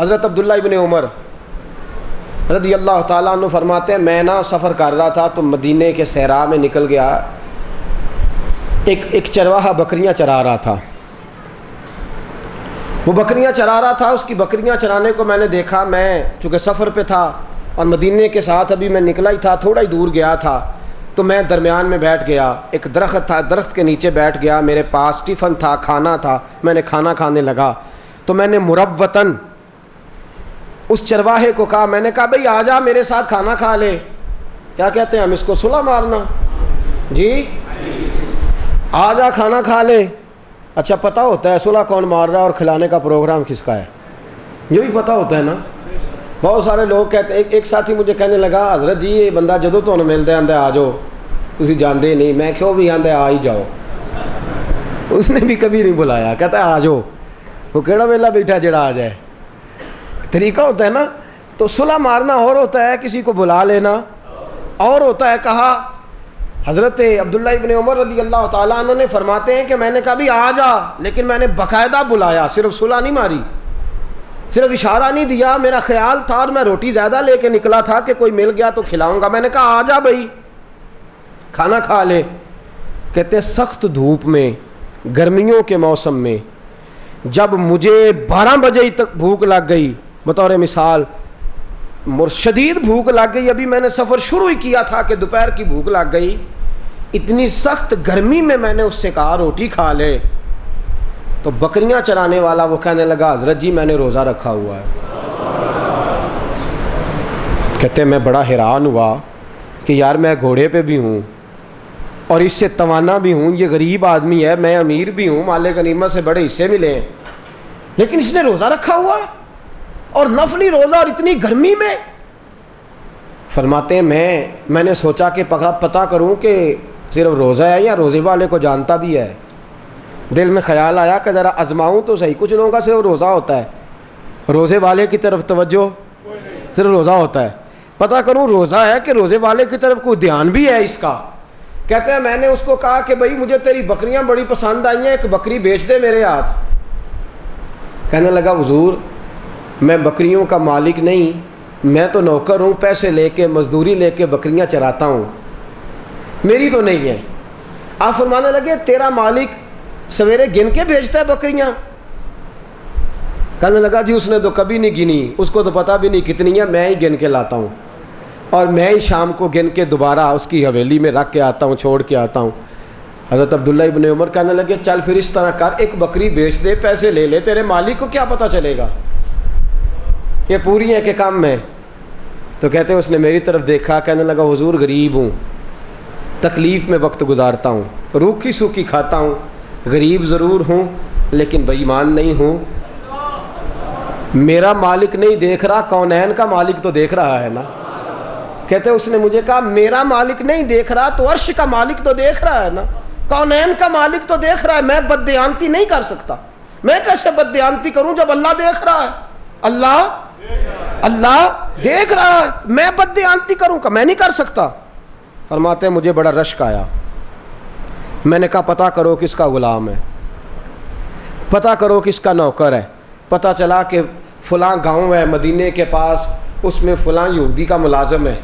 حضرت عبداللہ ابن عمر رضی اللہ تعالیٰ عنہ فرماتے ہیں میں نا سفر کر رہا تھا تو مدینے کے صحرا میں نکل گیا، ایک چرواہا بکریاں چرا رہا تھا، وہ بکریاں چرا رہا تھا، اس کی بکریاں چرانے کو میں نے دیکھا، میں چونکہ سفر پہ تھا اور مدینے کے ساتھ ابھی میں نکلا ہی تھا، تھوڑا ہی دور گیا تھا، تو میں درمیان میں بیٹھ گیا، ایک درخت تھا، درخت کے نیچے بیٹھ گیا، میرے پاس ٹفن تھا، کھانا تھا، میں نے کھانا کھانے لگا، تو میں نے مروتاً اس چرواہے کو کہا، میں نے کہا بھئی آ جا میرے ساتھ کھانا کھا لے۔ کیا کہتے ہیں ہم اس کو، صلہ مارنا، جی آ جا کھانا کھا لے۔ اچھا پتہ ہوتا ہے صلہ کون مار رہا ہے اور کھلانے کا پروگرام کس کا ہے، یہ بھی پتہ ہوتا ہے نا۔ بہت سارے لوگ کہتے ہیں، ایک ساتھی مجھے کہنے لگا حضرت جی یہ بندہ جدوں تو ملتا آندا آ جاؤ، تسی جاندے نہیں، میں کیوں بھی آندا آ ہی جاؤ، اس نے بھی کبھی نہیں بلایا، کہتا ہے آ جاؤ، وہ کیڑا ویلا بیٹھا جڑا آ جائے، طریقہ ہوتا ہے نا۔ تو صلہ مارنا اور ہوتا ہے کسی کو بلا لینا اور ہوتا ہے۔ کہا حضرت عبداللہ ابن عمر رضی اللہ تعالیٰ عنہ نے فرماتے ہیں کہ میں نے کہا بھی آ جا، لیکن میں نے باقاعدہ بلایا، صرف صلہ نہیں ماری، صرف اشارہ نہیں دیا، میرا خیال تھا اور میں روٹی زیادہ لے کے نکلا تھا کہ کوئی مل گیا تو کھلاؤں گا، میں نے کہا آ جا بھائی کھانا کھا لے۔ کہتے ہیں سخت دھوپ میں، گرمیوں کے موسم میں، جب مجھے 12 بجے تک بھوک لگ گئی، بطور مثال شدید بھوک لگ گئی، ابھی میں نے سفر شروع ہی کیا تھا کہ دوپہر کی بھوک لگ گئی، اتنی سخت گرمی میں میں نے اس سے کہا روٹی کھا لے، تو بکریاں چرانے والا وہ کہنے لگا حضرت جی میں نے روزہ رکھا ہوا ہے۔ کہتے میں بڑا حیران ہوا کہ یار میں گھوڑے پہ بھی ہوں اور اس سے توانا بھی ہوں، یہ غریب آدمی ہے، میں امیر بھی ہوں، مال غنیمت سے بڑے حصے ملے ہیں، لیکن اس نے روزہ رکھا ہوا ہے اور نفلی روزہ اور اتنی گرمی میں۔ فرماتے ہیں میں نے سوچا کہ پتہ کروں کہ صرف روزہ ہے یا روزے والے کو جانتا بھی ہے، دل میں خیال آیا کہ ذرا آزماؤں تو صحیح، کچھ لوگوں کا صرف روزہ ہوتا ہے، روزے والے کی طرف توجہ صرف روزہ ہوتا ہے، پتہ کروں روزہ ہے کہ روزے والے کی طرف کوئی دھیان بھی ہے اس کا۔ کہتے ہیں میں نے اس کو کہا کہ بھائی مجھے تیری بکریاں بڑی پسند آئی ہیں، ایک بکری بیچ دے میرے ہاتھ۔ کہنے لگا حضور میں بکریوں کا مالک نہیں، میں تو نوکر ہوں، پیسے لے کے مزدوری لے کے بکریاں چراتا ہوں، میری تو نہیں ہے۔ آپ فرمانے لگے تیرا مالک سویرے گن کے بھیجتا ہے بکریاں؟ کہنے لگا جی اس نے تو کبھی نہیں گنی، اس کو تو پتہ بھی نہیں کتنی ہے، میں ہی گن کے لاتا ہوں اور میں ہی شام کو گن کے دوبارہ اس کی حویلی میں رکھ کے آتا ہوں، چھوڑ کے آتا ہوں۔ حضرت عبداللہ ابن عمر کہنے لگے چل پھر اس طرح کر، ایک بکری بیچ دے، پیسے لے لے، تیرے مالک کو کیا پتہ چلے گا یہ پوری ہے کہ کم ہے؟ تو کہتے ہیں اس نے میری طرف دیکھا، کہنے لگا حضور غریب ہوں، تکلیف میں وقت گزارتا ہوں، روکھی سوکھی کھاتا ہوں، غریب ضرور ہوں لیکن بے ایمان نہیں ہوں، میرا مالک نہیں دیکھ رہا، کونین کا مالک تو دیکھ رہا ہے نا۔ کہتے ہیں اس نے مجھے کہا میرا مالک نہیں دیکھ رہا تو عرش کا مالک تو دیکھ رہا ہے نا، کونین کا مالک تو دیکھ رہا ہے، میں بددیانتی نہیں کر سکتا، میں کیسے بددیانتی کروں جب اللہ دیکھ رہا ہے، اللہ دیکھ رہا ہے، میں بددیانتی کروں کا میں نہیں کر سکتا۔ فرماتے ہیں مجھے بڑا رشک آیا، میں نے کہا پتہ کرو کس کا غلام ہے، پتہ کرو کس کا نوکر ہے۔ پتہ چلا کہ فلاں گاؤں ہے مدینے کے پاس، اس میں فلاں یہودی کا ملازم ہے،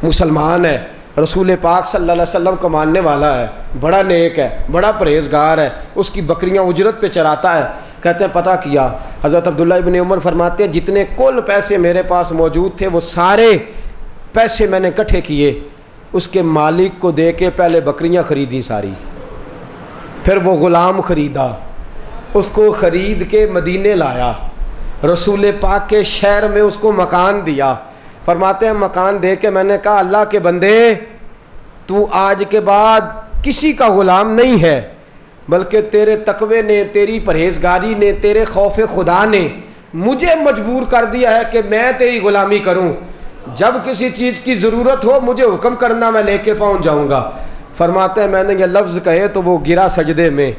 مسلمان ہے، رسول پاک صلی اللہ علیہ وسلم کو ماننے والا ہے، بڑا نیک ہے، بڑا پرہیزگار ہے، اس کی بکریاں اجرت پہ چراتا ہے۔ کہتے ہیں پتہ کیا، حضرت عبداللہ ابن عمر فرماتے ہیں جتنے کل پیسے میرے پاس موجود تھے وہ سارے پیسے میں نے اکٹھے کیے، اس کے مالک کو دے کے پہلے بکریاں خریدیں ساری، پھر وہ غلام خریدا، اس کو خرید کے مدینے لایا، رسول پاک کے شہر میں اس کو مکان دیا۔ فرماتے ہیں مکان دے کے میں نے کہا اللہ کے بندے تو آج کے بعد کسی کا غلام نہیں ہے، بلکہ تیرے تقوی نے، تیری پرہیزگاری نے، تیرے خوف خدا نے مجھے مجبور کر دیا ہے کہ میں تیری غلامی کروں، جب کسی چیز کی ضرورت ہو مجھے حکم کرنا، میں لے کے پہنچ جاؤں گا۔ فرماتے ہیں میں نے یہ لفظ کہے تو وہ گرا سجدے میں،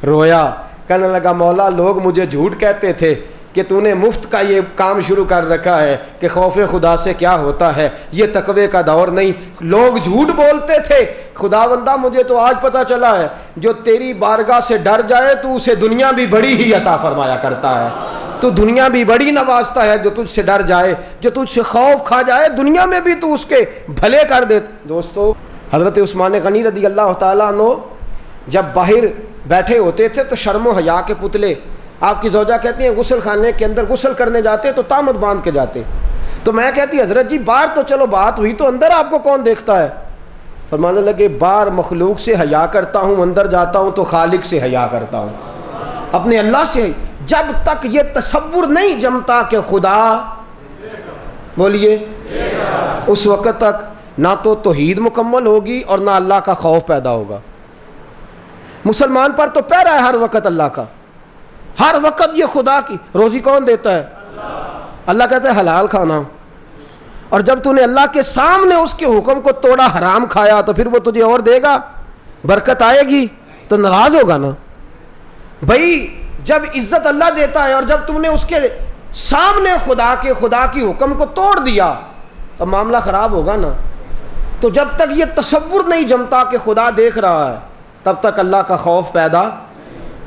رویا، کہنے لگا مولا لوگ مجھے جھوٹ کہتے تھے کہ تو نے مفت کا یہ کام شروع کر رکھا ہے کہ خوف خدا سے کیا ہوتا ہے، یہ تقوی کا دور نہیں، لوگ جھوٹ بولتے تھے، خداوندہ مجھے تو آج پتہ چلا ہے جو تیری بارگاہ سے ڈر جائے تو اسے دنیا بھی بڑی ہی عطا فرمایا کرتا ہے، تو دنیا بھی بڑی نوازتا ہے جو تجھ سے ڈر جائے، جو تجھ سے خوف کھا جائے دنیا میں بھی تو اس کے بھلے کر دے۔ دوستو حضرت عثمان غنی رضی اللہ تعالیٰ عنہ جب باہر بیٹھے ہوتے تھے تو شرم و حیا کے پتلے، آپ کی زوجہ کہتی ہیں غسل خانے کے اندر غسل کرنے جاتے تو تامت باندھ کے جاتے، تو میں کہتی حضرت جی باہر تو چلو بات ہوئی، تو اندر آپ کو کون دیکھتا ہے؟ فرمانے لگے باہر مخلوق سے حیا کرتا ہوں، اندر جاتا ہوں تو خالق سے حیا کرتا ہوں، اپنے اللہ سے۔ جب تک یہ تصور نہیں جمتا کہ خدا بولیے اس وقت تک نہ تو توحید مکمل ہوگی اور نہ اللہ کا خوف پیدا ہوگا۔ مسلمان پر تو پہرا ہے ہر وقت اللہ کا، ہر وقت یہ خدا کی روزی کون دیتا ہے؟ اللہ کہتا ہے حلال کھانا، اور جب تو نے اللہ کے سامنے اس کے حکم کو توڑا حرام کھایا تو پھر وہ تجھے اور دے گا، برکت آئے گی تو ناراض ہوگا نا بھائی۔ جب عزت اللہ دیتا ہے اور جب تم نے اس کے سامنے خدا کی حکم کو توڑ دیا تو معاملہ خراب ہوگا نا۔ تو جب تک یہ تصور نہیں جمتا کہ خدا دیکھ رہا ہے تب تک اللہ کا خوف پیدا،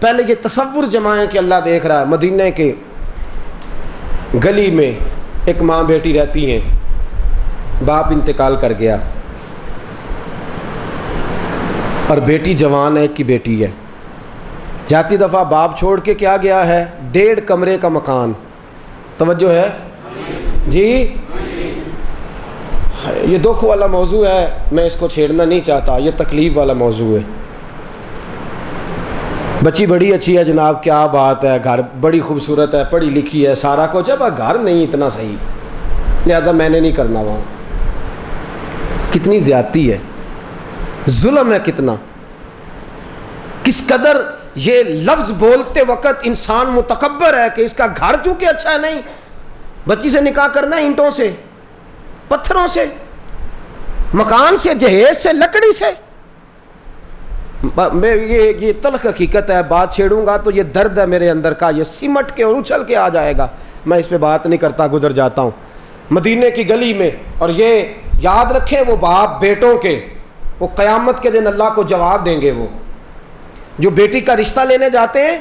پہلے یہ تصور جمائیں کہ اللہ دیکھ رہا ہے۔ مدینہ کے گلی میں ایک ماں بیٹی رہتی ہیں، باپ انتقال کر گیا اور بیٹی جوان ہے، ایک کی بیٹی ہے۔ جاتی دفعہ باپ چھوڑ کے کیا گیا ہے؟ 1.5 کمرے کا مکان۔ توجہ ہے جی، یہ دکھ والا موضوع ہے، میں اس کو چھیڑنا نہیں چاہتا، یہ تکلیف والا موضوع ہے۔ بچی بڑی اچھی ہے جناب، کیا بات ہے، گھر بڑی خوبصورت ہے، پڑھی لکھی ہے، سارا کچھ ہے، پر گھر نہیں اتنا صحیح، لہذا میں نے نہیں کرنا وہاں۔ کتنی زیادتی ہے، ظلم ہے کتنا، کس قدر یہ لفظ بولتے وقت انسان متکبر ہے کہ اس کا گھر چونکہ اچھا ہے نہیں، بچی سے نکاح کرنا ہے اینٹوں سے، پتھروں سے، مکان سے، جہیز سے، لکڑی سے۔ میں یہ تلخ حقیقت ہے، بات چھیڑوں گا تو یہ درد ہے میرے اندر کا، یہ سمٹ کے اور اچھل کے آ جائے گا، میں اس پہ بات نہیں کرتا، گزر جاتا ہوں۔ مدینے کی گلی میں، اور یہ یاد رکھیں وہ باپ بیٹوں کے، وہ قیامت کے دن اللہ کو جواب دیں گے۔ وہ جو بیٹی کا رشتہ لینے جاتے ہیں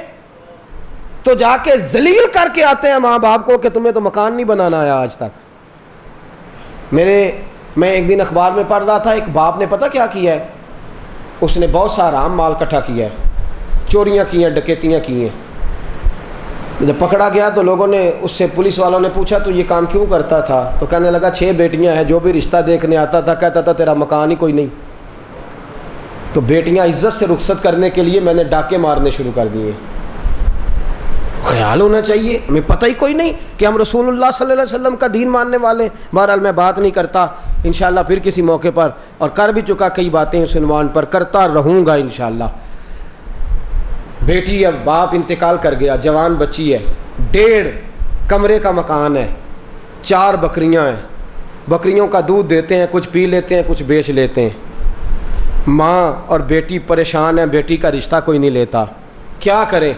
تو جا کے ذلیل کر کے آتے ہیں ماں باپ کو کہ تمہیں تو مکان نہیں بنانا آیا آج تک۔ میں ایک دن اخبار میں پڑھ رہا تھا، ایک باپ نے پتہ کیا کیا ہے، اس نے بہت سا حرام مال اکٹھا کیا ہے، چوریاں کی ہیں، ڈکیتیاں کی ہیں۔ جب پکڑا گیا تو لوگوں نے اس سے، پولیس والوں نے پوچھا تو یہ کام کیوں کرتا تھا؟ تو کہنے لگا 6 بیٹیاں ہیں، جو بھی رشتہ دیکھنے آتا تھا کہتا تھا تیرا مکان ہی کوئی نہیں۔ تو بیٹیاں عزت سے رخصت کرنے کے لیے میں نے ڈاکے مارنے شروع کر دیے۔ خیال ہونا چاہیے، ہمیں پتہ ہی کوئی نہیں کہ ہم رسول اللہ صلی اللہ علیہ وسلم کا دین ماننے والے۔ بہرحال میں بات نہیں کرتا، انشاءاللہ پھر کسی موقع پر، اور کر بھی چکا کئی باتیں اس عنوان پر، کرتا رہوں گا انشاءاللہ۔ بیٹی، اب باپ انتقال کر گیا، جوان بچی ہے، 1.5 کمرے کا مکان ہے، 4 بکریاں ہیں، بکریوں کا دودھ دیتے ہیں، کچھ پی لیتے ہیں، کچھ بیچ لیتے ہیں۔ ماں اور بیٹی پریشان ہیں، بیٹی کا رشتہ کوئی نہیں لیتا، کیا کریں؟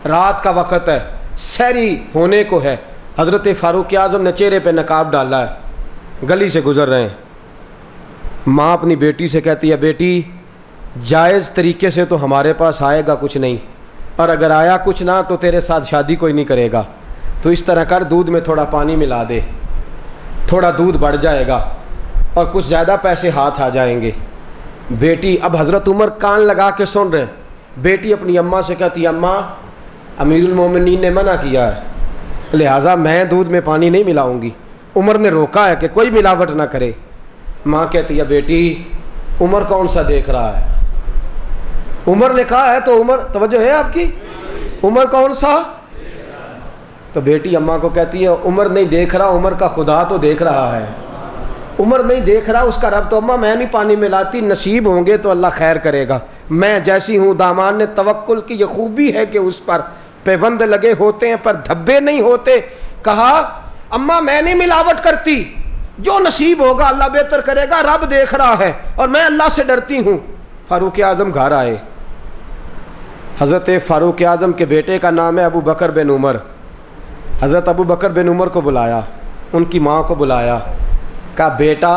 رات کا وقت ہے، سحری ہونے کو ہے، حضرت فاروق اعظم نے چہرے پہ نقاب ڈالا ہے، گلی سے گزر رہے ہیں۔ ماں اپنی بیٹی سے کہتی ہے بیٹی جائز طریقے سے تو ہمارے پاس آئے گا کچھ نہیں، اور اگر آیا کچھ نہ تو تیرے ساتھ شادی کوئی نہیں کرے گا، تو اس طرح کر دودھ میں تھوڑا پانی ملا دے، تھوڑا دودھ بڑھ جائے گا اور کچھ زیادہ پیسے ہاتھ آ جائیں گے۔ بیٹی، اب حضرت عمر کان لگا کے سن رہے ہیں، بیٹی اپنی اماں سے کہتی اماں امیر المومنین نے منع کیا ہے، لہٰذا میں دودھ میں پانی نہیں ملاؤں گی، عمر نے روکا ہے کہ کوئی ملاوٹ نہ کرے۔ ماں کہتی ہے بیٹی عمر کون سا دیکھ رہا ہے؟ عمر نے کہا ہے تو عمر، توجہ ہے آپ کی، عمر کون سا؟ تو بیٹی اماں کو کہتی ہے عمر نہیں دیکھ رہا، عمر کا خدا تو دیکھ رہا ہے۔ عمر نہیں دیکھ رہا، اس کا رب تو اماں میں نہیں پانی ملاتی، نصیب ہوں گے تو اللہ خیر کرے گا، میں جیسی ہوں۔ دامان نے توکل کی یہ خوبی ہے کہ اس پر پیوند لگے ہوتے ہیں پر دھبے نہیں ہوتے۔ کہا اماں میں نہیں ملاوٹ کرتی، جو نصیب ہوگا اللہ بہتر کرے گا، رب دیکھ رہا ہے اور میں اللہ سے ڈرتی ہوں۔ فاروق اعظم گھر آئے، حضرت فاروق اعظم کے بیٹے کا نام ہے ابو بکر بن عمر۔ حضرت ابو بکر بن عمر کو بلایا، ان کی ماں کو بلایا، کہا بیٹا،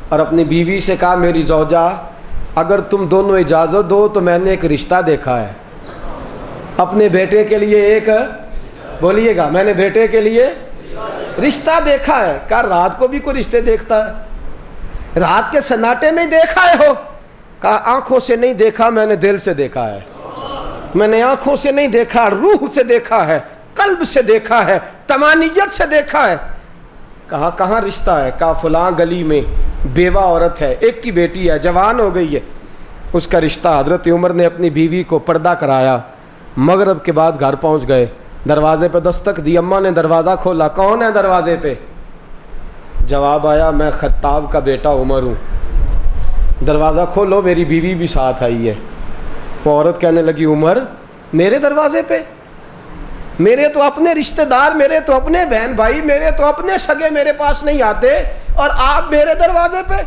اور اپنی بیوی سے کہا میری زوجہ اگر تم دونوں اجازت دو تو میں نے ایک رشتہ دیکھا ہے اپنے بیٹے کے لیے، ایک بولیے گا میں نے بیٹے کے لیے رشتہ دیکھا ہے. کہا رات کو بھی کوئی رشتے دیکھتا ہے؟ رات کے سناٹے میں دیکھا ہے ہو؟ کہا آنکھوں سے نہیں دیکھا، میں نے دل سے دیکھا ہے. میں نے آنکھوں سے نہیں دیکھا، روح سے دیکھا ہے، قلب سے دیکھا ہے، تمانیت سے دیکھا ہے. کہا کہاں رشتہ ہے؟ کہا فلاں گلی میں بیوہ عورت ہے، ایک کی بیٹی ہے، جوان ہو گئی ہے، اس کا رشتہ. حضرت عمر نے اپنی بیوی کو پردہ کرایا. مغرب کے بعد گھر پہنچ گئے، دروازے پہ دستک دی. اماں نے دروازہ کھولا، کون ہے دروازے پہ؟ جواب آیا میں خطاب کا بیٹا عمر ہوں. دروازہ کھولو، میری بیوی بھی ساتھ آئی ہے. وہ عورت کہنے لگی عمر میرے دروازے پہ؟ میرے تو اپنے رشتہ دار، میرے تو اپنے بہن بھائی، میرے تو اپنے سگے میرے پاس نہیں آتے، اور آپ میرے دروازے پہ؟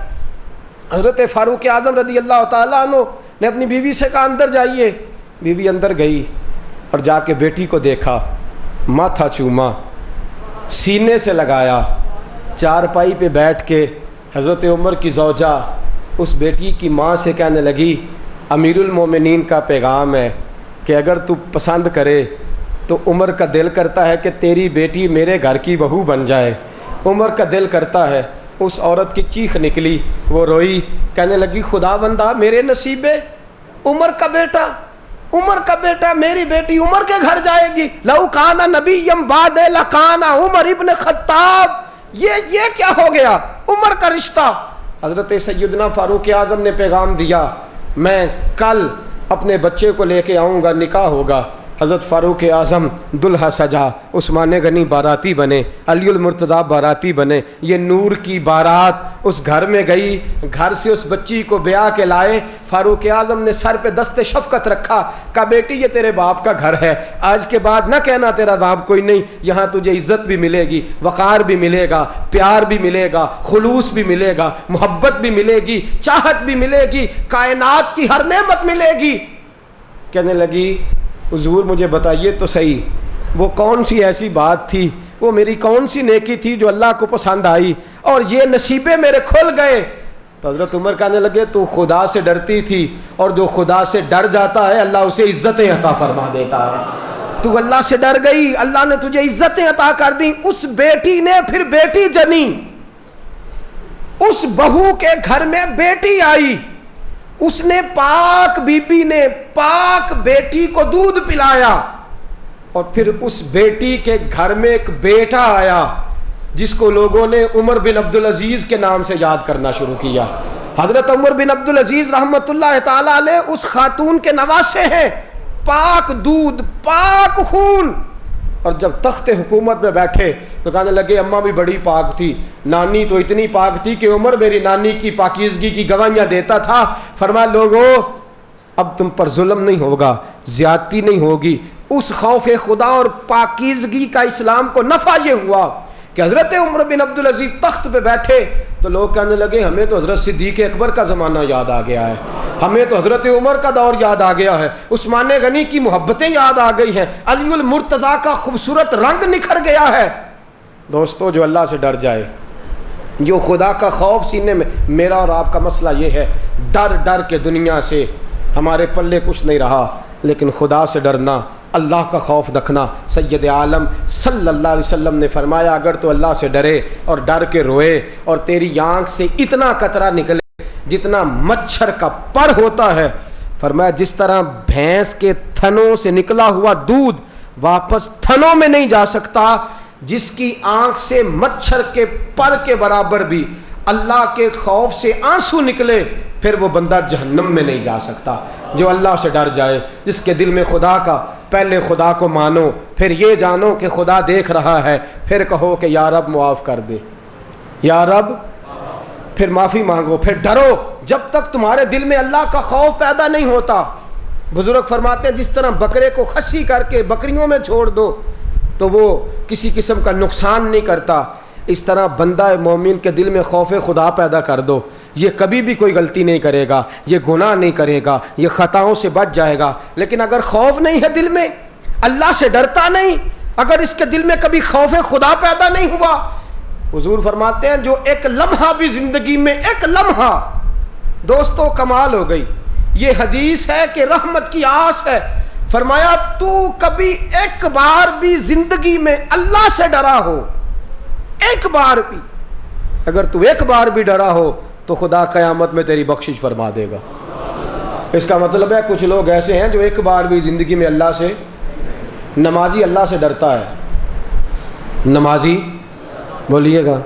حضرت فاروق اعظم رضی اللہ تعالیٰ عنہ نے اپنی بیوی سے کہا اندر جائیے. بیوی اندر گئی اور جا کے بیٹی کو دیکھا، ماتھا چوما، سینے سے لگایا. چارپائی پہ بیٹھ کے حضرت عمر کی زوجہ اس بیٹی کی ماں سے کہنے لگی امیر المومنین کا پیغام ہے کہ اگر تو پسند کرے تو عمر کا دل کرتا ہے کہ تیری بیٹی میرے گھر کی بہو بن جائے. عمر کا دل کرتا ہے. اس عورت کی چیخ نکلی، وہ روئی، کہنے لگی خدا بندہ میرے نصیب ہے، عمر کا بیٹا، عمر کا بیٹا، میری بیٹی عمر کے گھر جائے گی. لو کانا نبیم بعد لکانا عمر ابن خطاب. یہ کیا ہو گیا؟ عمر کا رشتہ. حضرت سیدنا فاروق اعظم نے پیغام دیا میں کل اپنے بچے کو لے کے آؤں گا، نکاح ہوگا. حضرت فاروق اعظم دلہا سجا، عثمان غنی باراتی بنے، علی المرتضیٰ باراتی بنے. یہ نور کی بارات اس گھر میں گئی، گھر سے اس بچی کو بیاہ کے لائے. فاروق اعظم نے سر پہ دست شفقت رکھا، کہا بیٹی یہ تیرے باپ کا گھر ہے، آج کے بعد نہ کہنا تیرا باپ کوئی نہیں، یہاں تجھے عزت بھی ملے گی، وقار بھی ملے گا، پیار بھی ملے گا، خلوص بھی ملے گا، محبت بھی ملے گی، چاہت بھی ملے گی، کائنات کی ہر نعمت ملے گی. کہنے لگی حضور مجھے بتائیے تو صحیح وہ کون سی ایسی بات تھی، وہ میری کون سی نیکی تھی جو اللہ کو پسند آئی اور یہ نصیبے میرے کھل گئے. تو حضرت عمر کہنے لگے تو خدا سے ڈرتی تھی، اور جو خدا سے ڈر جاتا ہے اللہ اسے عزتیں عطا فرما دیتا ہے. تو اللہ سے ڈر گئی، اللہ نے تجھے عزتیں عطا کر دی. اس بیٹی نے پھر بیٹی جنی، اس بہو کے گھر میں بیٹی آئی، اس نے پاک بی بی نے پاک بیٹی کو دودھ پلایا، اور پھر اس بیٹی کے گھر میں ایک بیٹا آیا جس کو لوگوں نے عمر بن عبدالعزیز کے نام سے یاد کرنا شروع کیا. حضرت عمر بن عبدالعزیز رحمۃ اللہ تعالی علیہ اس خاتون کے نواسے ہیں، پاک دودھ، پاک خون. اور جب تخت حکومت میں بیٹھے تو کہنے لگے اماں بھی بڑی پاک تھی، نانی تو اتنی پاک تھی کہ عمر میری نانی کی پاکیزگی کی گواہیاں دیتا تھا. فرمایا لوگو اب تم پر ظلم نہیں ہوگا، زیادتی نہیں ہوگی. اس خوف خدا اور پاکیزگی کا اسلام کو نفع یہ ہوا کہ حضرت عمر بن عبدالعزیز تخت پہ بیٹھے تو لوگ کہنے لگے ہمیں تو حضرت صدیق اکبر کا زمانہ یاد آ گیا ہے، ہمیں تو حضرت عمر کا دور یاد آ گیا ہے، عثمان غنی کی محبتیں یاد آ گئی ہیں، علی المرتضیٰ کا خوبصورت رنگ نکھر گیا ہے. دوستو جو اللہ سے ڈر جائے، جو خدا کا خوف سینے میں، میرا اور آپ کا مسئلہ یہ ہے ڈر ڈر کے دنیا سے ہمارے پلے کچھ نہیں رہا، لیکن خدا سے ڈرنا، اللہ کا خوف رکھنا. سید عالم صلی اللہ علیہ وسلم نے فرمایا اگر تو اللہ سے ڈرے اور ڈر کے روئے اور تیری آنکھ سے اتنا قطرہ نکلے جتنا مچھر کا پر ہوتا ہے، فرمایا جس طرح بھینس کے تھنوں سے نکلا ہوا دودھ واپس تھنوں میں نہیں جا سکتا، جس کی آنکھ سے مچھر کے پر کے برابر بھی اللہ کے خوف سے آنسو نکلے پھر وہ بندہ جہنم میں نہیں جا سکتا. جو اللہ سے ڈر جائے، جس کے دل میں خدا کا، پہلے خدا کو مانو، پھر یہ جانو کہ خدا دیکھ رہا ہے، پھر کہو کہ یا رب معاف کر دے، یا رب، پھر معافی مانگو، پھر ڈرو. جب تک تمہارے دل میں اللہ کا خوف پیدا نہیں ہوتا، بزرگ فرماتے ہیں جس طرح بکرے کو خصی کر کے بکریوں میں چھوڑ دو تو وہ کسی قسم کا نقصان نہیں کرتا، اس طرح بندہ مومن کے دل میں خوف خدا پیدا کر دو. یہ کبھی بھی کوئی غلطی نہیں کرے گا، یہ گناہ نہیں کرے گا، یہ خطاؤں سے بچ جائے گا. لیکن اگر خوف نہیں ہے دل میں، اللہ سے ڈرتا نہیں، اگر اس کے دل میں کبھی خوف خدا پیدا نہیں ہوا، حضور فرماتے ہیں جو ایک لمحہ بھی زندگی میں، ایک لمحہ، دوستو کمال ہو گئی. یہ حدیث ہے کہ رحمت کی آس ہے. فرمایا تو کبھی ایک بار بھی زندگی میں اللہ سے ڈرا ہو، ایک بار بھی، اگر تو ایک بار بھی ڈرا ہو تو خدا قیامت میں تیری بخشش فرما دے گا۔ اس کا مطلب ہے کچھ لوگ ایسے ہیں جو ایک بار بھی زندگی میں اللہ سے، نمازی اللہ سے ڈرتا ہے، نمازی بولیے گا،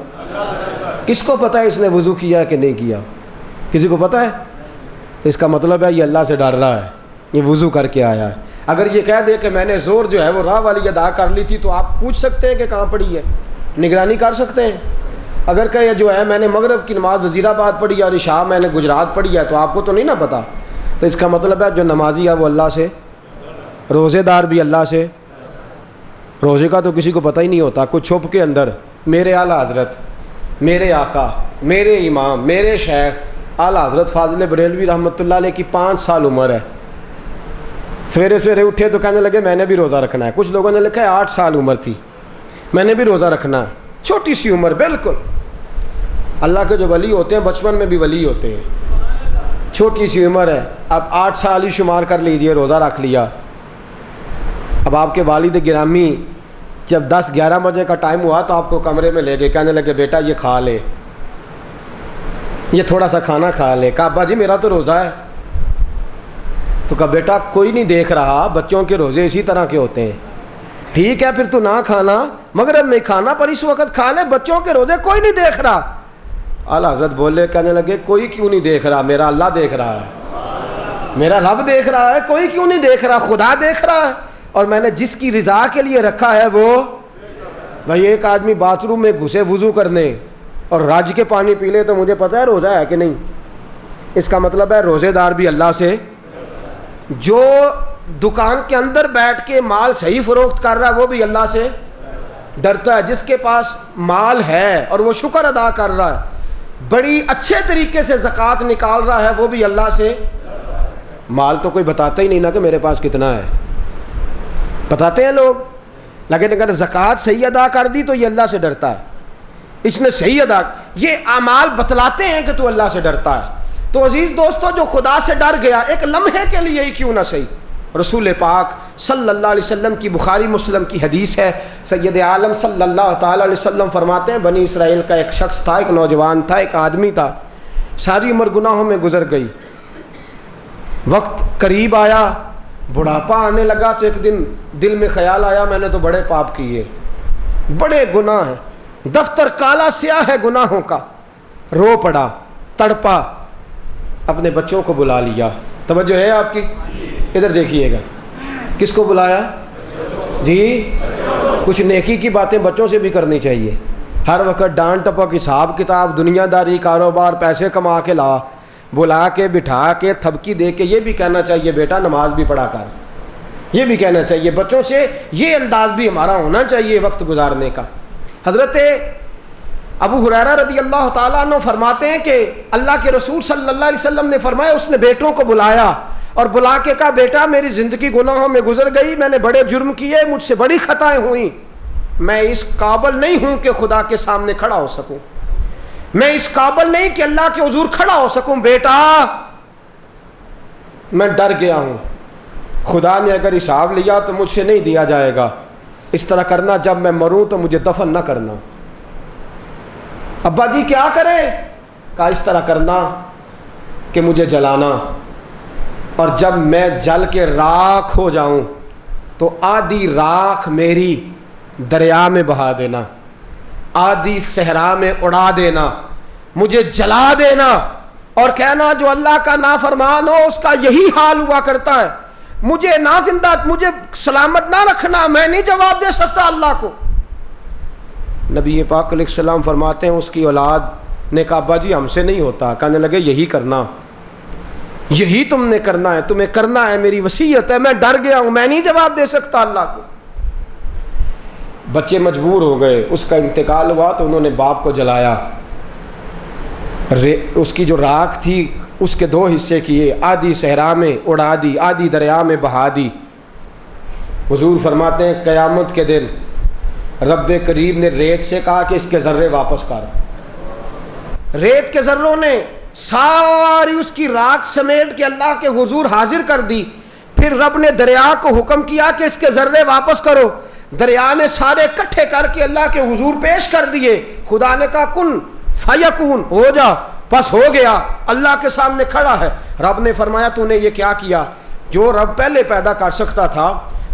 کس کو پتہ ہے اس نے وضو کیا ہے کہ نہیں کیا؟ کسی کو پتہ ہے؟ تو اس کا مطلب ہے یہ اللہ سے ڈر رہا ہے، یہ وضو کر کے آیا ہے۔ اگر یہ کہہ دے کہ میں نے زور جو ہے وہ راہ والی ادا کر لی تھی تو آپ پوچھ سکتے ہیں کہ کہاں پڑھی ہے، نگرانی کر سکتے ہیں۔ اگر کہ جو ہے میں نے مغرب کی نماز وزیر آباد پڑھی ہے اور عشاء میں نے گجرات پڑھی ہے تو آپ کو تو نہیں نا پتہ۔ تو اس کا مطلب ہے جو نمازی ہے وہ اللہ سے، روزے دار بھی اللہ سے، روزے کا تو کسی کو پتہ ہی نہیں ہوتا، کچھ چھپ کے اندر میرے اعلیٰ حضرت، میرے آقا، میرے امام، میرے شیخ اعلیٰ حضرت فاضل بریلوی رحمۃ اللہ علیہ کی 5 سال عمر ہے، سویرے سویرے اٹھے تو کہنے لگے میں نے بھی روزہ رکھنا ہے۔ کچھ لوگوں نے لکھا ہے 8 سال عمر تھی، میں نے بھی روزہ رکھنا ہے، چھوٹی سی عمر بالکل۔ اللہ کے جو ولی ہوتے ہیں بچپن میں بھی ولی ہوتے ہیں، چھوٹی سی عمر ہے، اب 8 سال ہی شمار کر لیجئے، روزہ رکھ لیا۔ اب آپ کے والد گرامی جب 10-11 بجے کا ٹائم ہوا تو آپ کو کمرے میں لے گئے، کہنے لگے بیٹا یہ کھا لے، یہ تھوڑا سا کھانا کھا لے۔ کہا ابا جی میرا تو روزہ ہے۔ تو کہا بیٹا کوئی نہیں دیکھ رہا، بچوں کے روزے اسی طرح کے ہوتے ہیں، ٹھیک ہے پھر تو نہ کھانا، مغرب میں کھانا پر اس وقت کھا لے، بچوں کے روزے کوئی نہیں دیکھ رہا۔ اعلیٰ حضرت بولے، کہنے لگے کوئی کیوں نہیں دیکھ رہا، میرا اللہ دیکھ رہا ہے، میرا رب دیکھ رہا ہے، کوئی کیوں نہیں دیکھ رہا، خدا دیکھ رہا ہے، اور میں نے جس کی رضا کے لیے رکھا ہے وہ بھائی ایک آدمی باتھ روم میں گھسے وضو کرنے اور راج کے پانی پی لے تو مجھے پتہ ہے روزہ ہے کہ نہیں۔ اس کا مطلب ہے روزے دار بھی اللہ سے، جو دکان کے اندر بیٹھ کے مال صحیح فروخت کر رہا ہے وہ بھی اللہ سے ڈرتا ہے، جس کے پاس مال ہے اور وہ شکر ادا کر رہا ہے، بڑی اچھے طریقے سے زکوٰۃ نکال رہا ہے، وہ بھی اللہ سے۔ مال تو کوئی بتاتا ہی نہیں نا کہ میرے پاس کتنا ہے، بتاتے ہیں لوگ، لیکن اگر زکوٰۃ صحیح ادا کر دی تو یہ اللہ سے ڈرتا ہے، اس نے صحیح ادا، یہ اعمال بتلاتے ہیں کہ تو اللہ سے ڈرتا ہے۔ تو عزیز دوستو جو خدا سے ڈر گیا ایک لمحے کے لیے ہی کیوں نہ صحیح، رسول پاک صلی اللہ علیہ وسلم کی بخاری مسلم کی حدیث ہے، سید عالم صلی اللہ تعالیٰ علیہ وسلم فرماتے ہیں بنی اسرائیل کا ایک شخص تھا، ایک نوجوان تھا، ایک آدمی تھا، ساری عمر گناہوں میں گزر گئی، وقت قریب آیا، بڑھاپا آنے لگا تو ایک دن دل میں خیال آیا میں نے تو بڑے پاپ کیے، بڑے گناہ ہیں، دفتر کالا سیاہ ہے گناہوں کا، رو پڑا، تڑپا، اپنے بچوں کو بلا لیا۔ توجہ ہے آپ کی؟ ادھر دیکھیے گا، کس کو بلایا جی؟ کچھ نیکی کی باتیں بچوں سے بھی کرنی چاہیے، ہر وقت ڈانٹ ٹپک، حساب کتاب، دنیا داری، کاروبار، پیسے کما کے لا، بلا کے بٹھا کے تھپکی دے کے یہ بھی کہنا چاہیے بیٹا نماز بھی پڑھا کر، یہ بھی کہنا چاہیے بچوں سے، یہ انداز بھی ہمارا ہونا چاہیے وقت گزارنے کا۔ حضرت ابو ہریرہ رضی اللہ تعالیٰ عنہ فرماتے ہیں کہ اللہ کے رسول صلی اللہ علیہ وسلم نے فرمایا اس نے بیٹوں کو بلایا اور بلا کے کہا بیٹا میری زندگی گناہوں میں گزر گئی، میں نے بڑے جرم کیے، مجھ سے بڑی خطائیں ہوئیں، میں اس قابل نہیں ہوں کہ خدا کے سامنے کھڑا ہو سکوں، میں اس قابل نہیں کہ اللہ کے حضور کھڑا ہو سکوں، بیٹا میں ڈر گیا ہوں، خدا نے اگر حساب لیا تو مجھ سے نہیں دیا جائے گا، اس طرح کرنا جب میں مروں تو مجھے دفن نہ کرنا۔ ابا جی کیا کریں؟ کہا اس طرح کرنا کہ مجھے جلانا، اور جب میں جل کے راکھ ہو جاؤں تو آدھی راکھ میری دریا میں بہا دینا، آدھی صحرا میں اڑا دینا، مجھے جلا دینا، اور کہنا جو اللہ کا نافرمان ہو اس کا یہی حال ہوا کرتا ہے، مجھے نہ زندہ، مجھے سلامت نہ رکھنا، میں نہیں جواب دے سکتا اللہ کو۔ نبی پاک علیہ السلام فرماتے ہیں اس کی اولاد نے کہا ابا جی ہم سے نہیں ہوتا، کہنے لگے یہی کرنا، یہی تم نے کرنا ہے، تمہیں کرنا ہے، میری وصیت ہے، میں ڈر گیا ہوں، میں نہیں جواب دے سکتا اللہ کو۔ بچے مجبور ہو گئے، اس کا انتقال ہوا تو انہوں نے باپ کو جلایا، اس کی جو راکھ تھی اس کے 2 حصے کیے، آدھی صحرا میں اڑا دی، آدھی دریا میں بہا دی۔ حضور فرماتے ہیں قیامت کے دن رب کریم نے ریت سے کہا کہ اس کے ذرے واپس کر، ریت کے ذروں نے ساری اس کی راکھ سمیٹ کے اللہ کے حضور حاضر کر دی، پھر پھر رب نے دریا کو حکم کیا کہ اس کے ذرے واپس کرو. دریا نے سارے اکٹھے کر کے اللہ کے حضور پیش کر دیے. خدا نے کہا کن فیکون، ہو جا، بس ہو گیا. اللہ کے سامنے کھڑا ہے. رب نے فرمایا تو نے یہ کیا کیا؟ جو رب پہلے پیدا کر سکتا تھا،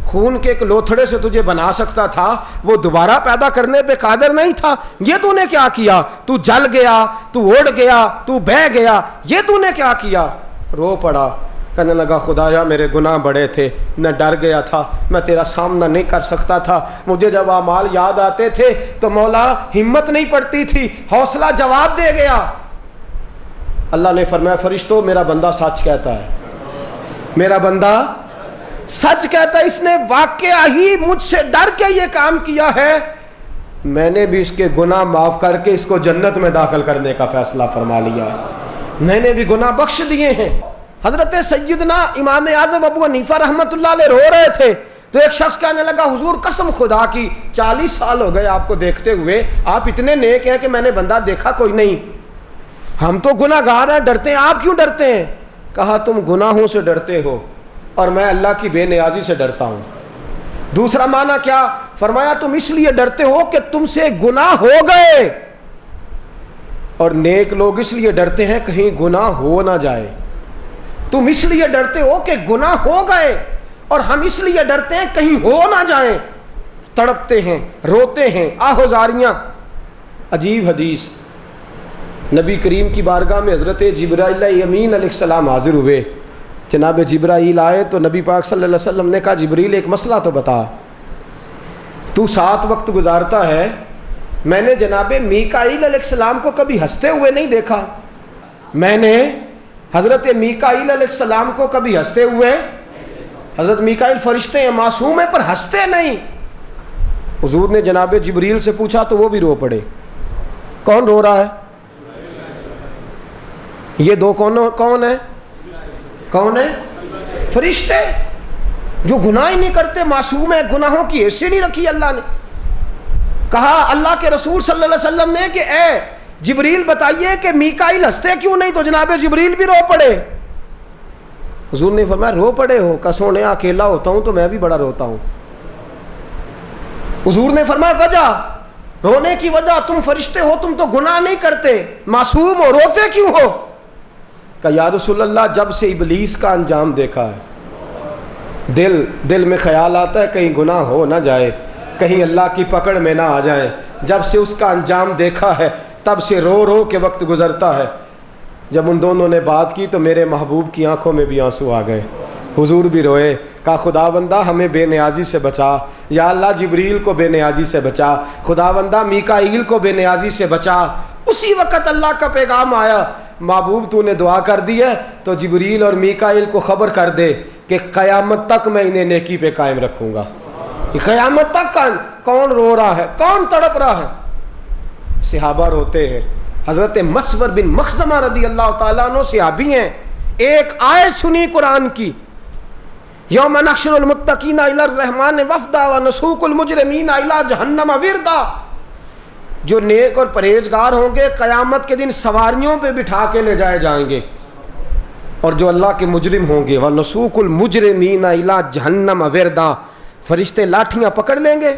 خون کے ایک لوتھڑے سے تجھے بنا سکتا تھا، وہ دوبارہ پیدا کرنے پہ قادر نہیں تھا. یہ تو نے کیا کیا؟ تو جل گیا، تو اڑ گیا، تو بہہ گیا، یہ تو نے کیا کیا؟ رو پڑا، کہنے لگا خدایا میرے گناہ بڑے تھے، میں ڈر گیا تھا، میں تیرا سامنا نہیں کر سکتا تھا. مجھے جب اعمال یاد آتے تھے تو مولا ہمت نہیں پڑتی تھی، حوصلہ جواب دے گیا. اللہ نے فرمایا فرشتوں میرا بندہ سچ کہتا ہے، میرا بندہ سچ کہتا ہے، اس نے واقعہ ہی مجھ سے ڈر کے یہ کام کیا ہے. میں نے بھی اس کے گناہ معاف کر کے اس کو جنت میں داخل کرنے کا فیصلہ فرما لیا ہے. میں نے بھی گناہ بخش دیے ہیں. حضرت سیدنا امام اعظم ابو حنیفہ رحمۃ اللہ علیہ رو رہے تھے تو ایک شخص کہنے لگا حضور قسم خدا کی 40 سال ہو گئے آپ کو دیکھتے ہوئے، آپ اتنے نیک ہیں کہ میں نے بندہ دیکھا کوئی نہیں. ہم تو گناہ گار ہیں، ڈرتے ہیں، آپ کیوں ڈرتے ہیں؟ کہا تم گناہوں سے ڈرتے ہو اور میں اللہ کی بے نیازی سے ڈرتا ہوں. دوسرا معنی کیا؟ فرمایا تم اس لیے ڈرتے ہو کہ تم سے گناہ ہو گئے، اور نیک لوگ اس لیے ڈرتے ہیں کہیں گناہ ہو نہ جائے. تم اس لیے ڈرتے ہو کہ گناہ ہو گئے، اور ہم اس لیے ڈرتے ہیں کہیں ہو نہ جائیں. تڑپتے ہیں، روتے ہیں، آہوزاریاں. عجیب حدیث، نبی کریم کی بارگاہ میں حضرت جبرائیل امین علیہ السلام حاضر ہوئے. جناب جبرائیل آئے تو نبی پاک صلی اللہ علیہ وسلم نے کہا جبریل ایک مسئلہ تو بتا، تو 7 وقت گزارتا ہے، میں نے جناب میکائیل علیہ السلام کو کبھی ہنستے ہوئے نہیں دیکھا. میں نے حضرت میکائیل علیہ السلام کو کبھی ہنستے ہوئے، حضرت میکائیل فرشتے ہیں، معصوم ہیں، پر ہنستے نہیں. حضور نے جناب جبریل سے پوچھا تو وہ بھی رو پڑے. کون رو رہا ہے؟ یہ دو کون ہے؟ کون ہے؟ فرشتے جو گناہ ہی نہیں کرتے، معصوم ہے، گناہوں کی حیثیت نہیں رکھی اللہ نے. کہا اللہ کے رسول صلی اللہ علیہ وسلم نے کہ اے جبریل بتائیے کہ میکائیل ہنستے کیوں نہیں؟ تو جناب جبریل بھی رو پڑے. حضور نے فرمایا رو پڑے ہو؟ قسم نے اکیلا ہوتا ہوں تو میں بھی بڑا روتا ہوں. حضور نے فرمایا وجہ، رونے کی وجہ، تم فرشتے ہو، تم تو گناہ نہیں کرتے، معصوم ہو، روتے کیوں ہو؟ کہ یا رسول اللہ جب سے ابلیس کا انجام دیکھا ہے، دل میں خیال آتا ہے کہیں گناہ ہو نہ جائے، کہیں اللہ کی پکڑ میں نہ آ جائیں. جب سے اس کا انجام دیکھا ہے تب سے رو رو کے وقت گزرتا ہے. جب ان دونوں نے بات کی تو میرے محبوب کی آنکھوں میں بھی آنسو آ گئے. حضور بھی روئے. کہا خدا بندہ ہمیں بے نیازی سے بچا، یا اللہ جبریل کو بے نیازی سے بچا، خدا بندہ میکائیل کو بے نیازی سے بچا. اسی وقت اللہ کا پیغام آیا، محبوب تو نے دعا کر دی ہے تو جبریل اور میکائیل کو خبر کر دے کہ قیامت تک میں انہیں نیکی پہ قائم رکھوں گا. قیامت تک کون رو رہا ہے، کون تڑپ رہا ہے؟ صحابہ روتے ہیں. حضرت مسور بن مخزمہ رضی اللہ تعالیٰ عنہ صحابی ہیں. ایک آیت سنی قرآن کی، یوم نحشر المتقین الی الرحمن وفدا ونسوق المجرمین الی جہنم وردا. جو نیک اور پرہیزگار ہوں گے قیامت کے دن سواریوں پہ بٹھا کے لے جائے جائیں گے، اور جو اللہ کے مجرم ہوں گے ونسوق المجرمین الی جہنم وردا، فرشتے لاٹھیاں پکڑ لیں گے،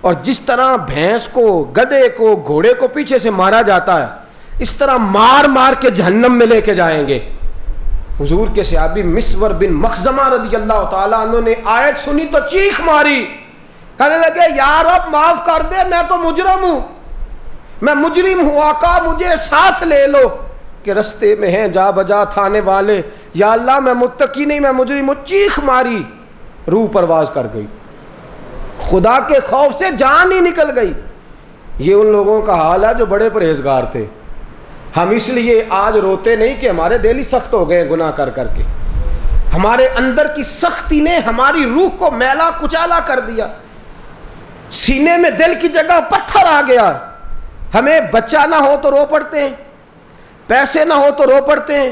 اور جس طرح بھینس کو، گدھے کو، گھوڑے کو پیچھے سے مارا جاتا ہے اس طرح مار مار کے جہنم میں لے کے جائیں گے. حضور کے صحابی مسور بن مخزمہ رضی اللہ تعالیٰ عنہ نے آیت سنی تو چیخ ماری، کہنے لگے یا رب معاف کر دے، میں تو مجرم ہوں، میں مجرم ہوں، آقا مجھے ساتھ لے لو. کہ رستے میں ہیں جا بجا تھانے والے، یا اللہ میں متقی نہیں، میں مجرم ہوں. چیخ ماری، روح پرواز کر گئی، خدا کے خوف سے جان ہی نکل گئی. یہ ان لوگوں کا حال ہے جو بڑے پرہیزگار تھے. ہم اس لیے آج روتے نہیں کہ ہمارے دل ہی سخت ہو گئے گناہ کر کر کے، ہمارے اندر کی سختی نے ہماری روح کو میلا کچالا کر دیا، سینے میں دل کی جگہ پتھر آ گیا. ہمیں بچہ نہ ہو تو رو پڑتے ہیں، پیسے نہ ہو تو رو پڑتے ہیں،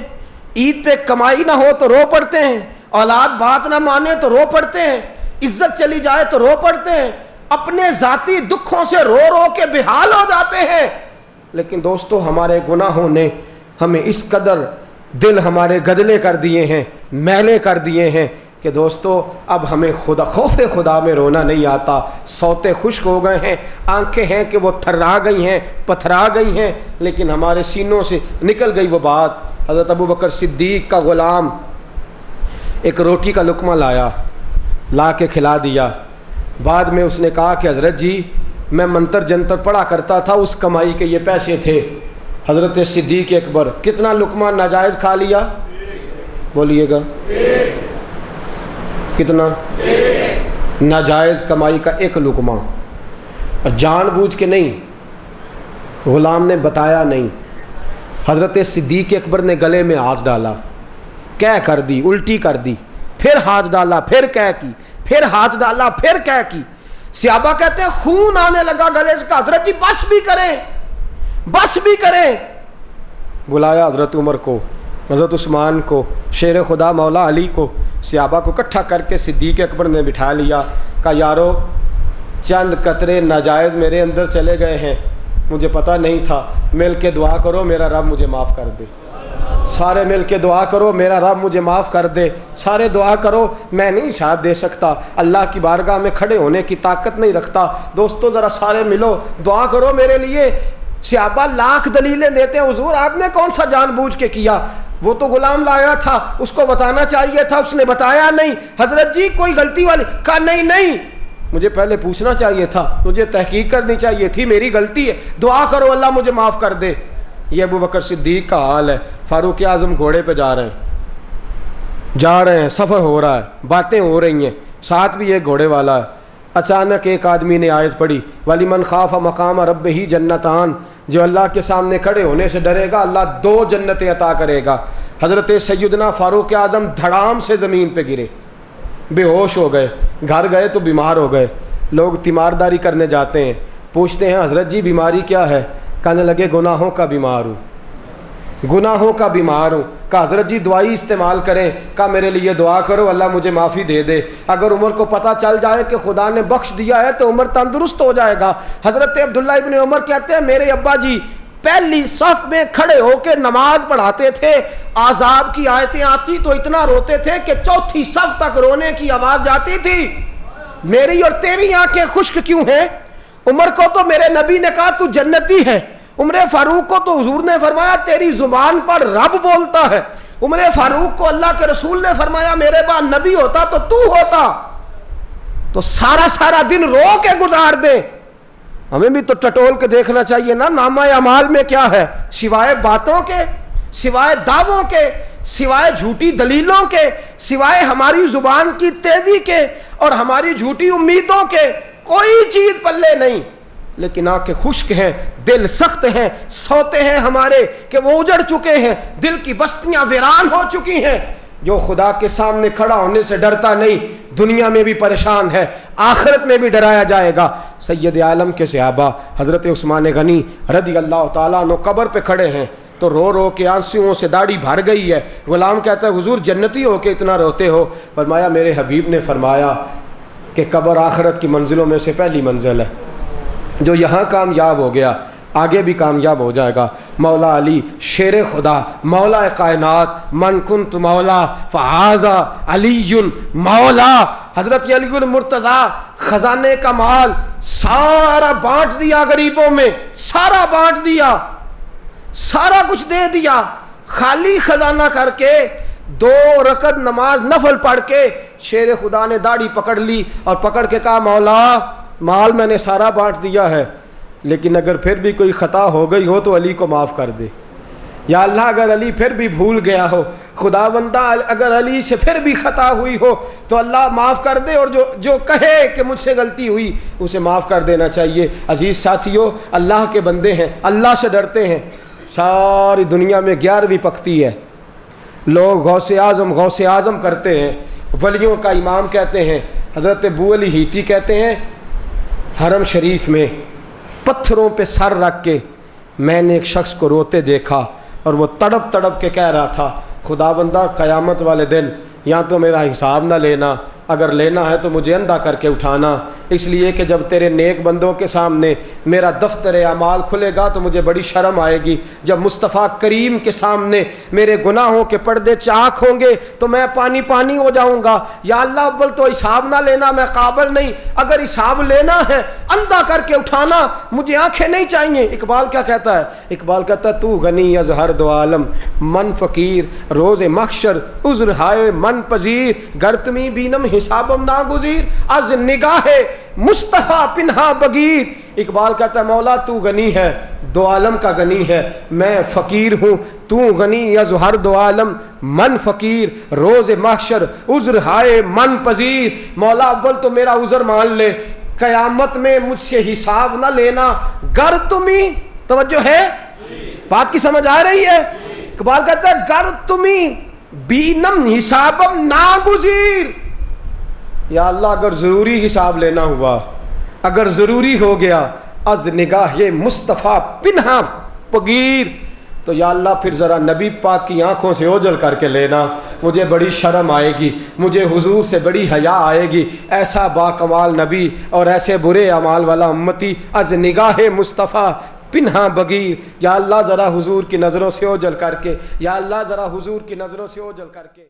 عید پہ کمائی نہ ہو تو رو پڑتے ہیں، اولاد بات نہ مانے تو رو پڑتے ہیں، عزت چلی جائے تو رو پڑتے ہیں، اپنے ذاتی دکھوں سے رو رو کے بحال ہو جاتے ہیں. لیکن دوستو ہمارے گناہوں نے ہمیں اس قدر دل ہمارے گدلے کر دیے ہیں، میلے کر دیے ہیں کہ دوستو اب ہمیں خدا خوف خدا میں رونا نہیں آتا. سوتے خشک ہو گئے ہیں, آنکھیں ہیں کہ وہ تھرا گئی ہیں, پتھرا گئی ہیں, لیکن ہمارے سینوں سے نکل گئی وہ بات. حضرت ابو بکر صدیق کا غلام ایک روٹی کا لقمہ لا کے کھلا دیا. بعد میں اس نے کہا کہ حضرت جی میں منتر جنتر پڑھا کرتا تھا, اس کمائی کے یہ پیسے تھے. حضرت صدیق اکبر کتنا لقمہ ناجائز کھا لیا؟ بولیے گا کتنا؟ ناجائز کمائی کا ایک لقمہ, اور جان بوجھ کے نہیں, غلام نے بتایا نہیں. حضرت صدیق اکبر نے گلے میں ہاتھ ڈالا, کہہ کر دی, الٹی کر دی, پھر ہاتھ ڈالا, پھر کہہ کی, پھر ہاتھ ڈالا, پھر کہہ کی. صحابہ کہتے ہیں خون آنے لگا گلے سے. حضرت جی بس بھی کریں, بس بھی کریں. بلایا حضرت عمر کو, حضرت عثمان کو, شیر خدا مولا علی کو, صحابہ کو اکٹھا کر کے صدیق اکبر نے بٹھا لیا. کہا یارو چند قطرے ناجائز میرے اندر چلے گئے ہیں, مجھے پتہ نہیں تھا, مل کے دعا کرو میرا رب مجھے معاف کر دے. سارے مل کے دعا کرو میرا رب مجھے معاف کر دے. سارے دعا کرو. میں نہیں شاید دے سکتا, اللہ کی بارگاہ میں کھڑے ہونے کی طاقت نہیں رکھتا. دوستو ذرا سارے ملو, دعا کرو میرے لیے. صحابہ لاکھ دلیلیں دیتے ہیں, حضور آپ نے کون سا جان بوجھ کے کیا؟ وہ تو غلام لایا تھا, اس کو بتانا چاہیے تھا, اس نے بتایا نہیں. حضرت جی کوئی غلطی والی؟ کہا نہیں, مجھے پہلے پوچھنا چاہیے تھا, مجھے تحقیق کرنی چاہیے تھی, میری غلطی ہے, دعا کرو اللہ مجھے معاف کر دے. یہ ابو بکر صدیق کا حال ہے. فاروق اعظم گھوڑے پہ جا رہے ہیں, سفر ہو رہا ہے, باتیں ہو رہی ہیں, ساتھ بھی ایک گھوڑے والا ہے. اچانک ایک آدمی نے آیت پڑھی وَلِمَنْ خَافَ مَقَامَ رَبِّهِ جَنَّتَانِ, جو اللہ کے سامنے کھڑے ہونے سے ڈرے گا اللہ 2 جنتیں عطا کرے گا. حضرت سیدنا فاروق اعظم دھڑام سے زمین پہ گرے, بے ہوش ہو گئے. گھر گئے تو بیمار ہو گئے. لوگ تیمارداری کرنے جاتے ہیں, پوچھتے ہیں حضرت جی بیماری کیا ہے؟ کہنے لگے گناہوں کا بیمار ہوں, گناہوں کا بیمار ہوں. کہا حضرت جی دعائی استعمال کریں. کہا میرے لیے دعا کرو اللہ مجھے معافی دے دے. اگر عمر کو پتہ چل جائے کہ خدا نے بخش دیا ہے تو عمر تندرست ہو جائے گا. حضرت عبداللہ ابن عمر کہتے ہیں میرے ابا جی پہلی صف میں کھڑے ہو کے نماز پڑھاتے تھے, عذاب کی آیتیں آتی تو اتنا روتے تھے کہ 4تھی صف تک رونے کی آواز جاتی تھی. میری اور تیری آنکھیں خشک کیوں ہیں؟ عمر کو تو میرے نبی نے کہا تو جنتی ہے, عمر فاروق کو تو حضور نے فرمایا تیری زبان پر رب بولتا ہے. عمر فاروق کو اللہ کے رسول نے فرمایا میرے بعد نبی ہوتا تو ہوتا. تو سارا دن رو کے گزار دیں. ہمیں بھی تو ٹٹول کے دیکھنا چاہیے نا نامہ اعمال میں کیا ہے, سوائے باتوں کے, سوائے دعووں کے, سوائے جھوٹی دلیلوں کے, سوائے ہماری زبان کی تیزی کے اور ہماری جھوٹی امیدوں کے کوئی چیز پلے نہیں. لیکن آنکھیں خشک ہیں, دل سخت ہیں, سوتے ہیں ہمارے کہ وہ اجڑ چکے ہیں, دل کی بستیاں ویران ہو چکی ہیں. جو خدا کے سامنے کھڑا ہونے سے ڈرتا نہیں دنیا میں بھی پریشان ہے, آخرت میں بھی ڈرایا جائے گا. سید عالم کے صحابہ حضرت عثمان غنی رضی اللہ تعالیٰ عنہ قبر پہ کھڑے ہیں تو رو کے آنسوؤں سے داڑھی بھر گئی ہے. غلام کہتا ہے حضور جنتی ہو کے اتنا روتے ہو؟ فرمایا میرے حبیب نے فرمایا کہ قبر آخرت کی منزلوں میں سے پہلی منزل ہے, جو یہاں کامیاب ہو گیا آگے بھی کامیاب ہو جائے گا. مولا علی شیر خدا, مولا کائنات, من کنت مولا فہذا علی مولا. حضرت علی المرتضیٰ خزانے کا مال سارا بانٹ دیا غریبوں میں, سارا بانٹ دیا, سارا کچھ دے دیا, خالی خزانہ کر کے 2 رکعت نماز نفل پڑھ کے شیر خدا نے داڑھی پکڑ لی اور پکڑ کے کہا مولا مال میں نے سارا بانٹ دیا ہے, لیکن اگر پھر بھی کوئی خطا ہو گئی ہو تو علی کو معاف کر دے. یا اللہ اگر علی پھر بھی بھول گیا ہو, خدا بندہ اگر علی سے پھر بھی خطا ہوئی ہو تو اللہ معاف کر دے, اور جو کہے کہ مجھ سے غلطی ہوئی اسے معاف کر دینا چاہیے. عزیز ساتھیو اللہ کے بندے ہیں, اللہ سے ڈرتے ہیں. ساری دنیا میں 11ویں پکتی ہے, لوگ غوث اعظم کرتے ہیں, ولیوں کا امام کہتے ہیں. حضرت ابو علی ہیتی کہتے ہیں حرم شریف میں پتھروں پہ سر رکھ کے میں نے ایک شخص کو روتے دیکھا اور وہ تڑپ کے کہہ رہا تھا خدا بندہ قیامت والے دن یا تو میرا حساب نہ لینا, اگر لینا ہے تو مجھے اندھا کر کے اٹھانا, اس لیے کہ جب تیرے نیک بندوں کے سامنے میرا دفتر اعمال کھلے گا تو مجھے بڑی شرم آئے گی، جب مصطفیٰ کریم کے سامنے میرے گناہوں کے پردے چاک ہوں گے تو میں پانی پانی ہو جاؤں گا۔ یا اللہ اول تو حساب نہ لینا، میں قابل نہیں، اگر حساب لینا ہے اندھا کر کے اٹھانا، مجھے آنکھیں نہیں چاہیے۔ اقبال کیا کہتا ہے؟ اقبال کہتا ہے تو غنی از ہر دو عالم من فقیر، روز محشر عذر ہائے من پذیر، گر تمی بینم حسابم ناگزیر، از نگاہ مصطفیٰ پنہا بگیر۔ اقبال کہتا ہے مولا تو غنی ہے، دو عالم کا غنی ہے، میں فقیر ہوں، تو غنی از ہر دو عالم من فقیر، روز محشر عذر ہائے من پذیر۔ مولا اول تو میرا عذر مان لے، قیامت میں مجھ سے حساب نہ لینا، گر تمہیں، توجہ ہے بات کی سمجھ آ رہی ہے؟ اقبال کہتا ہے گر تمہیں بینم حسابم ناگزیر، یا اللہ اگر ضروری حساب لینا ہوا، اگر ضروری ہو گیا، از نگاہ مصطفیٰ پنہا بگیر، تو یا اللہ پھر ذرا نبی پاک کی آنکھوں سے اوجھل کر کے لینا، مجھے بڑی شرم آئے گی، مجھے حضور سے بڑی حیا آئے گی، ایسا با کمال نبی اور ایسے برے اعمال والا امتی، از نگاہ مصطفیٰ پنہا بگیر۔ یا اللہ ذرا حضور کی نظروں سے اوجھل کر کے، یا اللہ ذرا حضور کی نظروں سے اوجھل کر کے